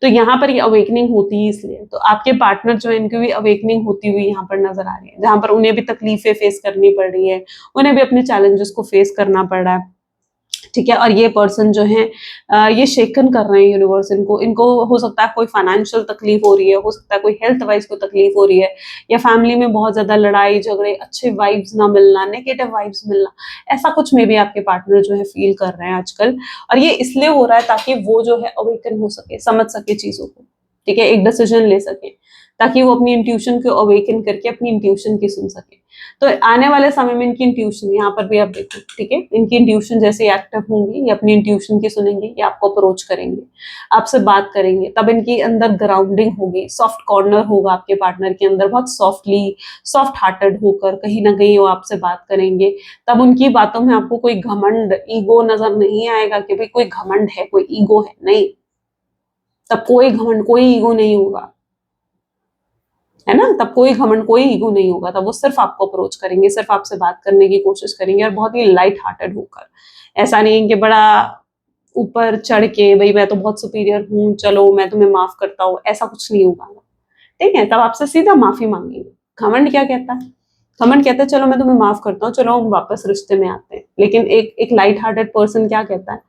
तो यहाँ पर ये अवेकनिंग होती है इसलिए। तो आपके पार्टनर जो है, इनकी भी अवेकनिंग होती हुई यहाँ पर नजर आ रही है, जहां पर उन्हें भी तकलीफें फेस करनी पड़ रही है, उन्हें भी अपने चैलेंजेस को फेस करना पड़ रहा है, ठीक है। और ये पर्सन जो है ये शेकन कर रहे हैं यूनिवर्स इनको। इनको हो सकता है कोई फाइनेंशियल तकलीफ हो रही है, हो सकता है कोई हेल्थ वाइज कोई तकलीफ हो रही है, या फैमिली में बहुत ज्यादा लड़ाई झगड़े, अच्छे वाइब्स ना मिलना, नेगेटिव वाइब्स मिलना, ऐसा कुछ में भी आपके पार्टनर जो है फील कर रहे हैं आजकल। और ये इसलिए हो रहा है ताकि वो जो है अवेकन हो सके, समझ सके चीजों को, ठीक है, एक डिसीजन ले सके, ताकि वो अपनी इंट्यूशन को अवेकन करके अपनी इंट्यूशन की सुन सके। तो आने वाले समय में इनकी इंट्यूशन, यहाँ पर भी आप देखो, ठीक है, इनकी इंट्यूशन जैसे एक्टिव होंगी, ये अपनी इंट्यूशन की सुनेंगे, ये आपको अप्रोच करेंगे, आपसे बात करेंगे, तब इनकी अंदर ग्राउंडिंग होगी, सॉफ्ट कॉर्नर होगा आपके पार्टनर के अंदर, बहुत सॉफ्टली, सॉफ्ट हार्टेड होकर कहीं ना कहीं वो आपसे बात करेंगे। तब उनकी बातों में आपको कोई घमंड, ईगो नजर नहीं आएगा कि भाई कोई घमंड है, कोई ईगो है, नहीं, तब कोई घमंड, कोई ईगो नहीं होगा, है ना, तब कोई घमंड, कोई ईगो नहीं होगा। तब वो सिर्फ आपको अप्रोच करेंगे, सिर्फ आपसे बात करने की कोशिश करेंगे, और बहुत ही लाइट हार्टेड होकर। ऐसा नहीं है कि बड़ा ऊपर चढ़ के भाई मैं तो बहुत सुपीरियर हूँ, चलो मैं तुम्हें माफ करता हूँ, ऐसा कुछ नहीं होगा, ठीक है। तब आपसे सीधा माफी मांगेंगे। घमंड क्या कहता है? घमंड कहता है चलो मैं तुम्हें माफ करता हूँ, चलो हम वापस रिश्ते में आते हैं। लेकिन एक लाइट हार्टेड पर्सन क्या कहता है,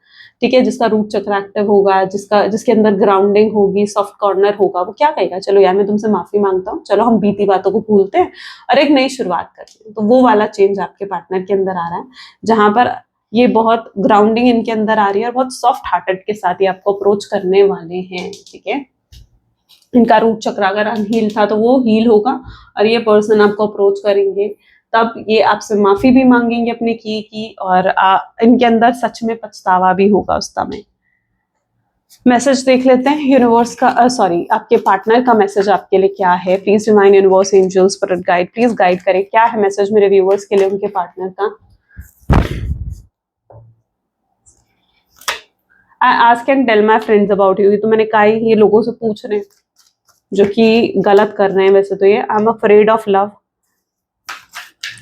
ठीक है, जिसका रूट चक्र एक्टिव होगा, जिसके अंदर ग्राउंडिंग होगी, सॉफ्ट कॉर्नर होगा, वो क्या कहेगा, चलो यार मैं तुमसे माफी मांगता हूँ, चलो हम बीती बातों को भूलते हैं और एक नई शुरुआत करते हैं। तो वो वाला चेंज आपके पार्टनर के अंदर आ रहा है, जहां पर ये बहुत ग्राउंडिंग इनके अंदर आ रही है, और बहुत सॉफ्ट हार्टेड के साथ ये आपको अप्रोच करने वाले हैं, ठीक है। इनका रूट चक्र अगर अनहील था तो वो हील होगा, और ये पर्सन आपको अप्रोच करेंगे, तब ये आपसे माफी भी मांगेंगे अपने की, और इनके अंदर सच में पछतावा भी होगा उस समय। मैसेज देख लेते हैं यूनिवर्स का, सॉरी आपके पार्टनर का मैसेज आपके लिए क्या है। Please divine universe, angels, spirit guide, please guide करें, क्या है मैसेज मेरे व्यूअर्स के लिए उनके पार्टनर का। I ask and tell my friends about you. तो मैंने कहा ये लोगों से पूछ रहे हैं जो कि गलत कर रहे हैं वैसे तो। ये I am afraid of love,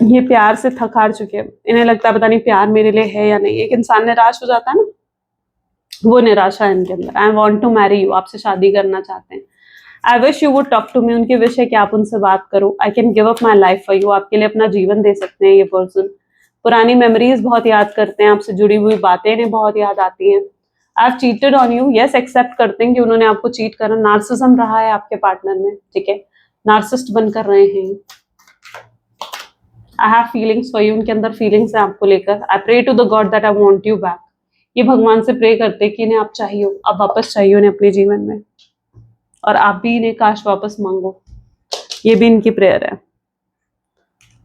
ये प्यार से थक हार चुके हैं, इन्हें लगता है पता नहीं प्यार मेरे लिए है या नहीं। एक इंसान निराश हो जाता है ना, वो निराशा है इनके अंदर। I want to marry you, आपसे शादी करना चाहते हैं। I wish you would talk to me, उनकी विश है कि आप उनसे बात करो। I can give up my life for you, आपके लिए अपना जीवन दे सकते हैं ये पर्सन। पुरानी मेमोरीज बहुत याद करते हैं, आपसे जुड़ी हुई बातें इन्हें बहुत याद आती हैं। I have cheated on you, yes accept करते हैं कि उन्होंने आपको चीट करा, नार्सिसम रहा है आपके पार्टनर में, ठीक है, नार्सिस्ट बनकर रहे हैं। I have feelings for you, उनके अंदर फीलिंग्स है आपको लेकर। I pray to the god that I want you back, ये भगवान से प्रे करते हैं कि इन्हें आप चाहिए, अब वापस चाहिए उन्हें अपने जीवन में, और आप भी इन्हें काश वापस मांगो, ये भी इनकी प्रेयर है।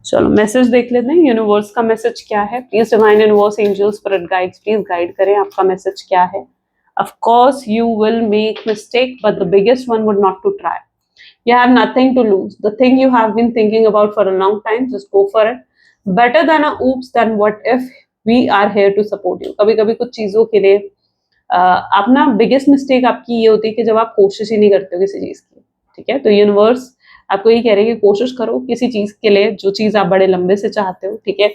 चलो मैसेज देख लेते हैं, यूनिवर्स का मैसेज क्या है। Please divine universe, angels, spirit guides, please guide करें, आपका मैसेज क्या है। Of course you will make mistake, but the biggest one would not to try. You have nothing to lose. The thing you have been thinking about for a long time, just go for it. Better than a oops than what if we are here to support you. कभी कभी कुछ चीज़ों के लिए आप ना, biggest mistake आपकी ये होती है कि जब आप कोशिश ही नहीं करते हो किसी चीज़ की, ठीक है। तो यूनिवर्स आपको ये कह रहे हैं कि कोशिश करो किसी चीज़ के लिए जो चीज़ आप बड़े लंबे से चाहते हो, ठीक है।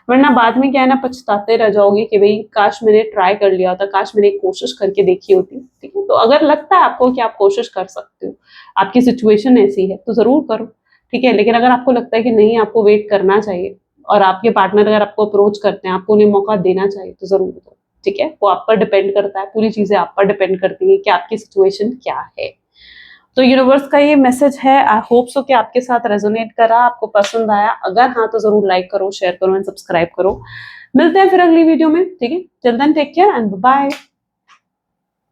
वरना बाद में क्या है ना, पछताते रह जाओगे कि भाई काश मैंने ट्राई कर लिया होता, काश मैंने कोशिश करके देखी होती, ठीक है। तो अगर लगता है आपको कि आप कोशिश कर सकते हो, आपकी सिचुएशन ऐसी है, तो ज़रूर करो, ठीक है। लेकिन अगर आपको लगता है कि नहीं, आपको वेट करना चाहिए और आपके पार्टनर अगर आपको अप्रोच करते हैं, आपको उन्हें मौका देना चाहिए, तो ज़रूर दो, ठीक है। वो आप पर डिपेंड करता है, पूरी चीज़ें आप पर डिपेंड करती हैं कि आपकी सिचुएशन क्या है। तो यूनिवर्स का ये मैसेज है, आई होप सो कि आपके साथ रेजोनेट करा, आपको पसंद आया। अगर हाँ तो जरूर लाइक करो, शेयर करो एंड सब्सक्राइब करो। मिलते हैं फिर अगली वीडियो में, ठीक है। Till then take care and bye.